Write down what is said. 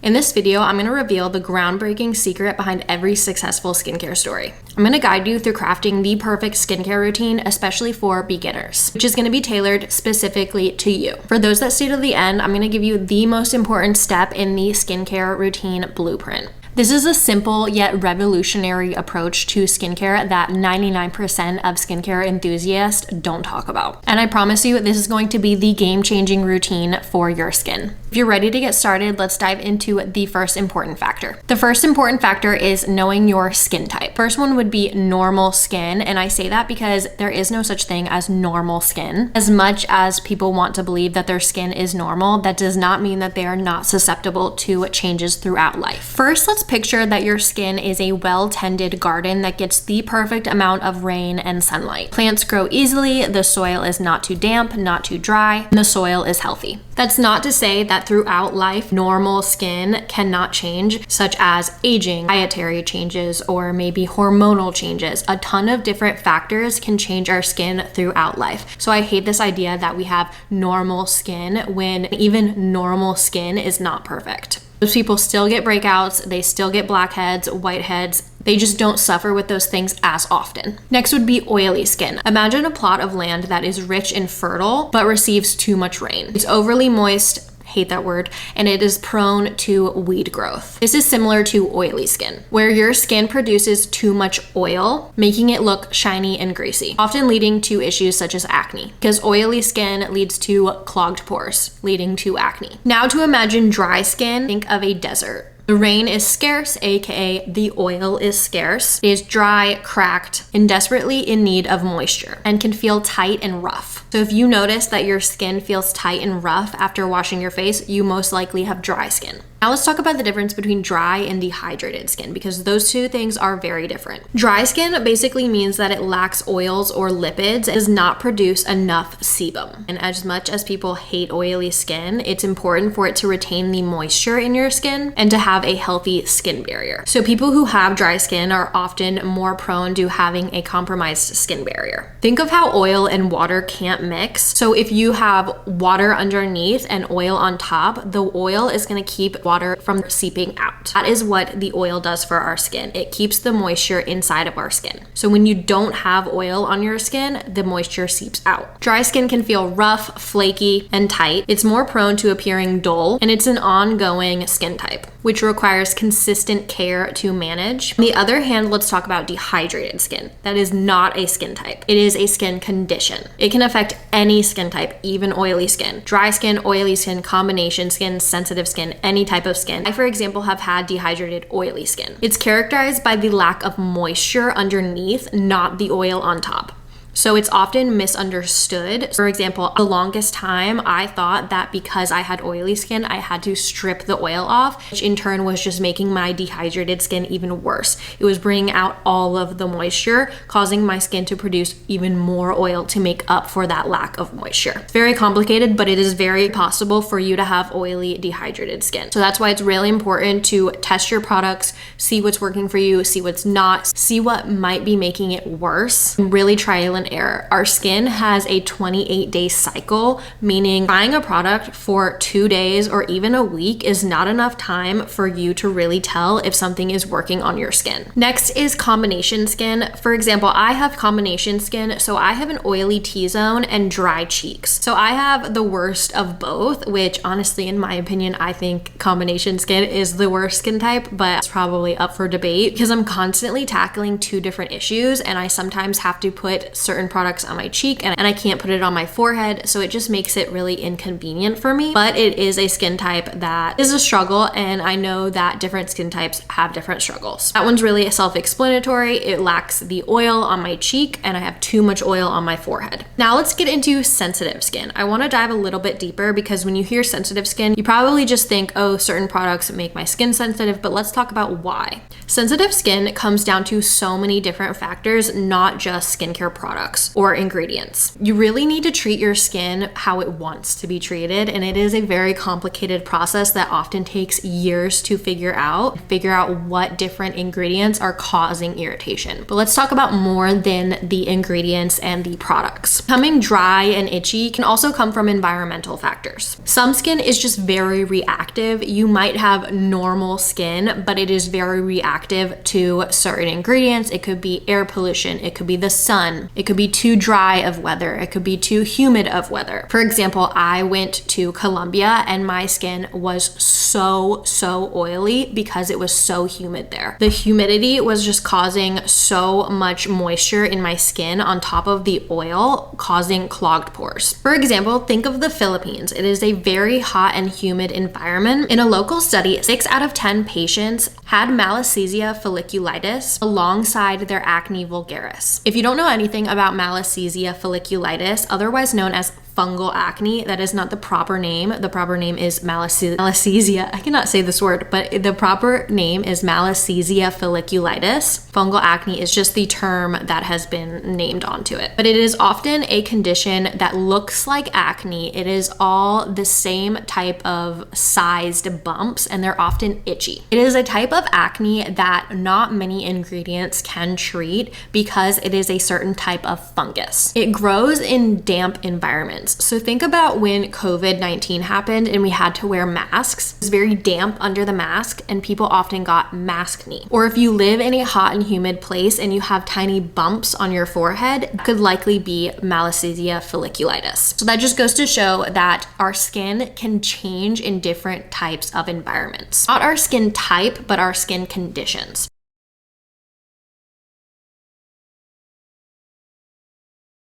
In this video, I'm going to reveal the groundbreaking secret behind every successful skincare story. I'm going to guide you through crafting the perfect skincare routine, especially for beginners, which is going to be tailored specifically to you. For those that stay to the end, I'm going to give you the most important step in the skincare routine blueprint. This is a simple yet revolutionary approach to skincare that 99% of skincare enthusiasts don't talk about. And I promise you, this is going to be the game-changing routine for your skin. If you're ready to get started, let's dive into the first important factor. The first important factor is knowing your skin type. First one would be normal skin, and I say that because there is no such thing as normal skin. As much as people want to believe that their skin is normal, that does not mean that they are not susceptible to changes throughout life. First, let's picture that your skin is a well-tended garden that gets the perfect amount of rain and sunlight. Plants grow easily, the soil is not too damp, not too dry, and the soil is healthy. That's not to say that throughout life, normal skin cannot change, such as aging, dietary changes, or maybe hormonal changes. A ton of different factors can change our skin throughout life. So I hate this idea that we have normal skin when even normal skin is not perfect. Those people still get breakouts, they still get blackheads, whiteheads. They just don't suffer with those things as often. Next would be oily skin. Imagine a plot of land that is rich and fertile, but receives too much rain. It's overly moist, hate that word, and it is prone to weed growth. This is similar to oily skin, where your skin produces too much oil, making it look shiny and greasy, often leading to issues such as acne, because oily skin leads to clogged pores, leading to acne. Now to imagine dry skin, think of a desert. The rain is scarce, aka the oil is scarce. It is dry, cracked, and desperately in need of moisture, and can feel tight and rough. So if you notice that your skin feels tight and rough after washing your face, you most likely have dry skin. Now let's talk about the difference between dry and dehydrated skin, because those two things are very different. Dry skin basically means that it lacks oils or lipids. It does not produce enough sebum. And as much as people hate oily skin, it's important for it to retain the moisture in your skin and to have a healthy skin barrier. So people who have dry skin are often more prone to having a compromised skin barrier. Think of how oil and water can't mix. So if you have water underneath and oil on top, the oil is going to keep water from seeping out. That is what the oil does for our skin. It keeps the moisture inside of our skin. So when you don't have oil on your skin, the moisture seeps out. Dry skin can feel rough, flaky, and tight. It's more prone to appearing dull, and it's an ongoing skin type, which requires consistent care to manage. On the other hand, let's talk about dehydrated skin. That is not a skin type. It is a skin condition. It can affect any skin type, even oily skin. Dry skin, oily skin, combination skin, sensitive skin, any type of skin. I, for example, have had dehydrated oily skin. It's characterized by the lack of moisture underneath, not the oil on top. So it's often misunderstood. For example, the longest time I thought that because I had oily skin, I had to strip the oil off, which in turn was just making my dehydrated skin even worse. It was bringing out all of the moisture, causing my skin to produce even more oil to make up for that lack of moisture. It's very complicated, but it is very possible for you to have oily, dehydrated skin. So that's why it's really important to test your products, see what's working for you, see what's not, see what might be making it worse, and really trial and error. Our skin has a 28-day cycle, meaning trying a product for 2 days or even a week is not enough time for you to really tell if something is working on your skin. Next is combination skin. For example, I have combination skin, so I have an oily T-zone and dry cheeks. So I have the worst of both, which honestly, in my opinion, I think combination skin is the worst skin type, but it's probably up for debate because I'm constantly tackling two different issues, and I sometimes have to put certain products on my cheek and I can't put it on my forehead, so it just makes it really inconvenient for me. But it is a skin type that is a struggle, and I know that different skin types have different struggles. That one's really self-explanatory. It lacks the oil on my cheek and I have too much oil on my forehead. Now let's get into sensitive skin. I want to dive a little bit deeper because when you hear sensitive skin, you probably just think, oh, certain products make my skin sensitive, but let's talk about why. Sensitive skin comes down to so many different factors, not just skincare products. products or ingredients. You really need to treat your skin how it wants to be treated, and it is a very complicated process that often takes years to figure out what different ingredients are causing irritation. But let's talk about more than the ingredients and the products. Becoming dry and itchy can also come from environmental factors. Some skin is just very reactive. You might have normal skin, but it is very reactive to certain ingredients. It could be air pollution, it could be the sun, it could be too dry of weather, it could be too humid of weather. For example, I went to Colombia and my skin was so oily because it was so humid there. The humidity was just causing so much moisture in my skin on top of the oil, causing clogged pores. For example, think of the Philippines. It is a very hot and humid environment. In a local study, 6 out of 10 patients had malassezia folliculitis alongside their acne vulgaris. If you don't know anything about malassezia folliculitis, otherwise known as fungal acne, that is not the proper name. The proper name is malassezia. I cannot say this word, but the proper name is malassezia folliculitis. Fungal acne is just the term that has been named onto it. But it is often a condition that looks like acne. It is all the same type of sized bumps, and they're often itchy. It is a type of acne that not many ingredients can treat because it is a certain type of fungus. It grows in damp environments. So think about when COVID-19 happened and we had to wear masks. It was very damp under the mask and people often got maskne. Or if you live in a hot and humid place and you have tiny bumps on your forehead, it could likely be malassezia folliculitis. So that just goes to show that our skin can change in different types of environments. Not our skin type, but our skin conditions.